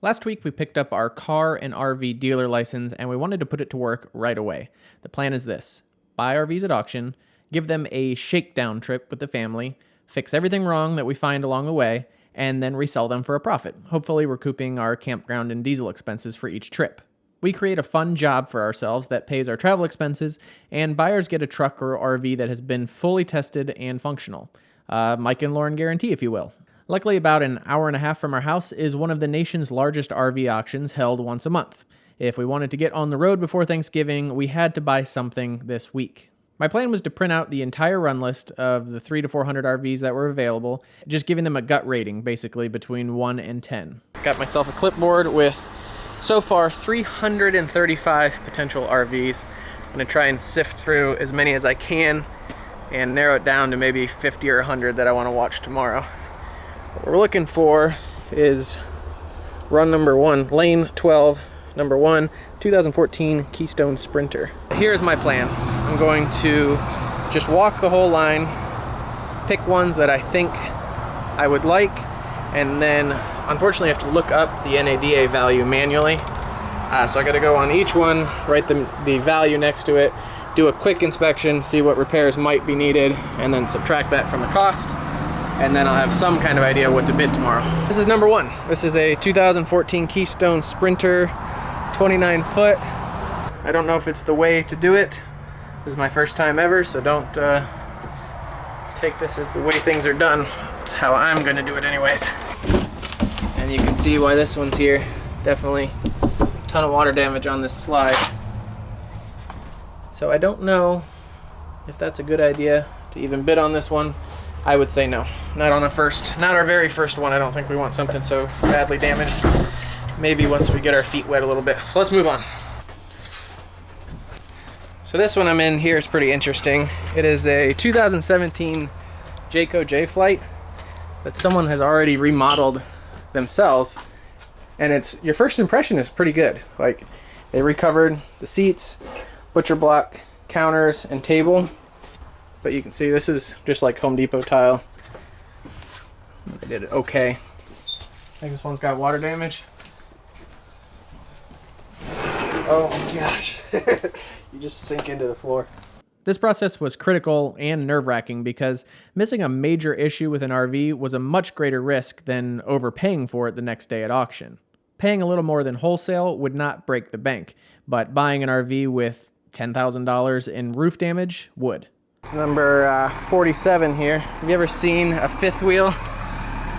Last week we picked up our car and RV dealer license and we wanted to put it to work right away. The plan is this: buy RVs at auction, give them a shakedown trip with the family, fix everything wrong that we find along the way, and then resell them for a profit, hopefully recouping our campground and diesel expenses for each trip. We create a fun job for ourselves that pays our travel expenses, and buyers get a truck or RV that has been fully tested and functional. Mike and Lauren guarantee, if you will. Luckily, about an hour and a half from our house is one of the nation's largest RV auctions held once a month. If we wanted to get on the road before Thanksgiving, we had to buy something this week. My plan was to print out the entire run list of the 300 to 400 RVs that were available, just giving them a gut rating, basically between 1 and 10. Got myself a clipboard with, so far, 335 potential RVs. I'm gonna try and sift through as many as I can and narrow it down to maybe 50 or 100 that I wanna watch tomorrow. What we're looking for is run number 1, lane 12, number 1, 2014 Keystone Sprinter. Here's my plan. I'm going to just walk the whole line, pick ones that I think I would like, and then unfortunately I have to look up the NADA value manually. So I gotta go on each one, write the value next to it, do a quick inspection, see what repairs might be needed, and then subtract that from the cost. And then I'll have some kind of idea what to bid tomorrow. This is number 1. This is a 2014 Keystone Sprinter, 29 foot. I don't know if it's the way to do it. This is my first time ever, so don't take this as the way things are done. It's how I'm gonna do it anyways. And you can see why this one's here. Definitely a ton of water damage on this slide. So I don't know if that's a good idea to even bid on this one. I would say no. Not our very first one. I don't think we want something so badly damaged. Maybe once we get our feet wet a little bit. So let's move on. So this one I'm in here is pretty interesting. It is a 2017 Jayco J-Flight that someone has already remodeled themselves. And your first impression is pretty good. Like, they recovered the seats, butcher block counters, and table. But you can see this is just like Home Depot tile. They did it okay. I think this one's got water damage. Oh my gosh. You just sink into the floor. This process was critical and nerve-wracking because missing a major issue with an RV was a much greater risk than overpaying for it the next day at auction. Paying a little more than wholesale would not break the bank, but buying an RV with $10,000 in roof damage would. It's number 47 here. Have you ever seen a fifth wheel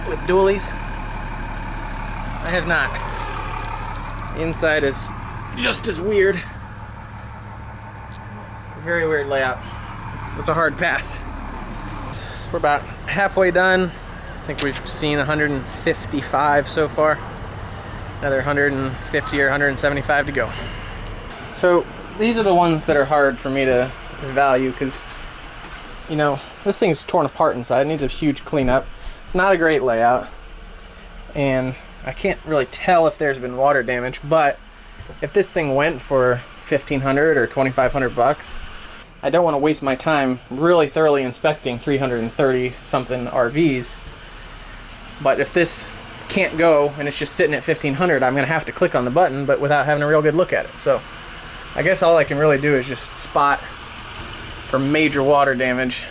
with dualies? I have not. The inside is just as weird. Very weird layout. It's a hard pass. We're about halfway done. I think we've seen 155 so far. Another 150 or 175 to go. So these are the ones that are hard for me to value because, you know, this thing's torn apart inside. It needs a huge cleanup. It's not a great layout, and I can't really tell if there's been water damage, but if this thing went for $1,500 or $2,500 bucks, I don't want to waste my time really thoroughly inspecting 330 something RVs. But if this can't go and it's just sitting at $1,500, I'm gonna have to click on the button, but without having a real good look at it. So I guess all I can really do is just spot for major water damage.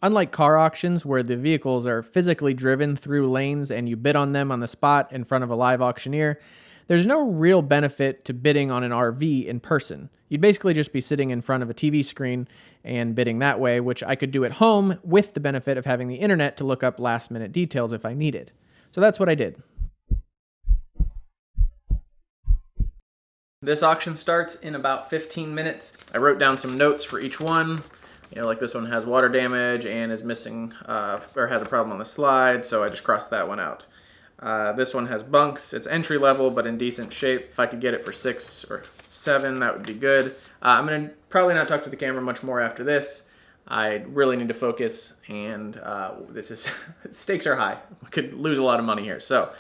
Unlike car auctions where the vehicles are physically driven through lanes and you bid on them on the spot in front of a live auctioneer, there's no real benefit to bidding on an RV in person. You'd basically just be sitting in front of a TV screen and bidding that way, which I could do at home with the benefit of having the internet to look up last-minute details if I needed. So that's what I did. This auction starts in about 15 minutes. I wrote down some notes for each one. You know, like this one has water damage and is missing, or has a problem on the slide, so I just crossed that one out. This one has bunks. It's entry level, but in decent shape. If I could get it for 6 or 7, that would be good. I'm gonna probably not talk to the camera much more after this. I really need to focus, and stakes are high. I could lose a lot of money here, so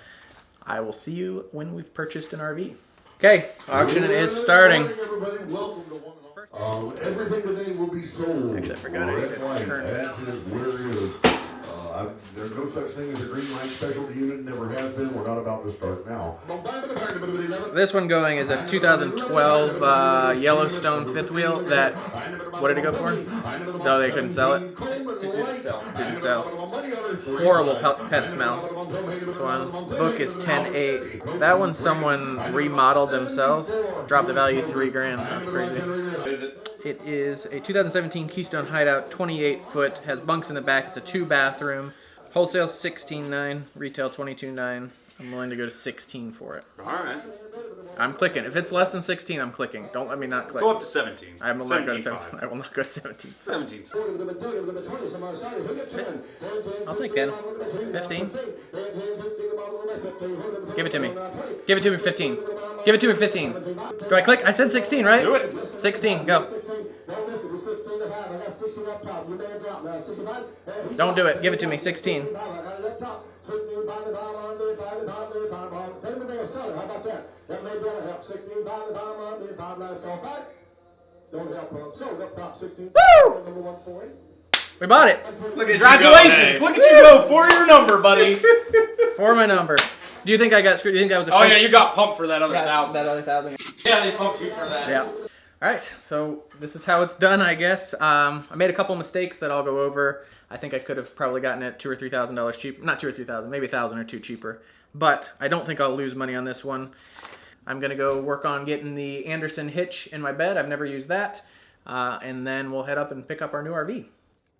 I will see you when we've purchased an RV. Okay, auction is starting. Everything today will be sold. Actually, I forgot I needed to turn down this thing. There's no such thing as a green light specialty unit, never has been. We're not about to start now. So this one going is a 2012 Yellowstone fifth wheel that, what did it go for? No, they couldn't sell it. It didn't sell. Didn't sell. Horrible pet smell. This one. The book is 10.8. That one someone remodeled themselves. Dropped the value $3,000. That's crazy. What is it? It is a 2017 Keystone Hideout, 28 foot, has bunks in the back. It's a 2-bathroom. Wholesale $16,900, retail $22,900. I'm willing to go to 16 for it. All right. I'm clicking. If it's less than 16, I'm clicking. Don't let me not click. Go up to 17. I will not go to 17. I will not go to 17. 17. I'll take 10. 15. Give it to me. Give it to me 15. Give it to me 15. Do I click? I said 16, right? Do it. 16. Go. Don't do it. Give it to me. 16. Woo! We bought it. Look at Congratulations! Look at you go for your number, buddy. For my number. Do you think I got screwed? Do you think that was a Oh fake? yeah, you got pumped for that other thousand. That other 1,000. Yeah, they pumped you for that. Yeah. All right. So this is how it's done, I guess. I made a couple mistakes that I'll go over. I think I could have probably gotten it $2,000 or $3,000 cheap. Not $2,000 or $3,000, maybe $1,000 or $2,000 cheaper. But I don't think I'll lose money on this one. I'm gonna go work on getting the Anderson hitch in my bed. I've never used that. And then we'll head up and pick up our new RV.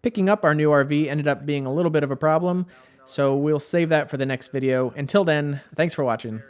Picking up our new RV ended up being a little bit of a problem, so we'll save that for the next video. Until then, thanks for watching.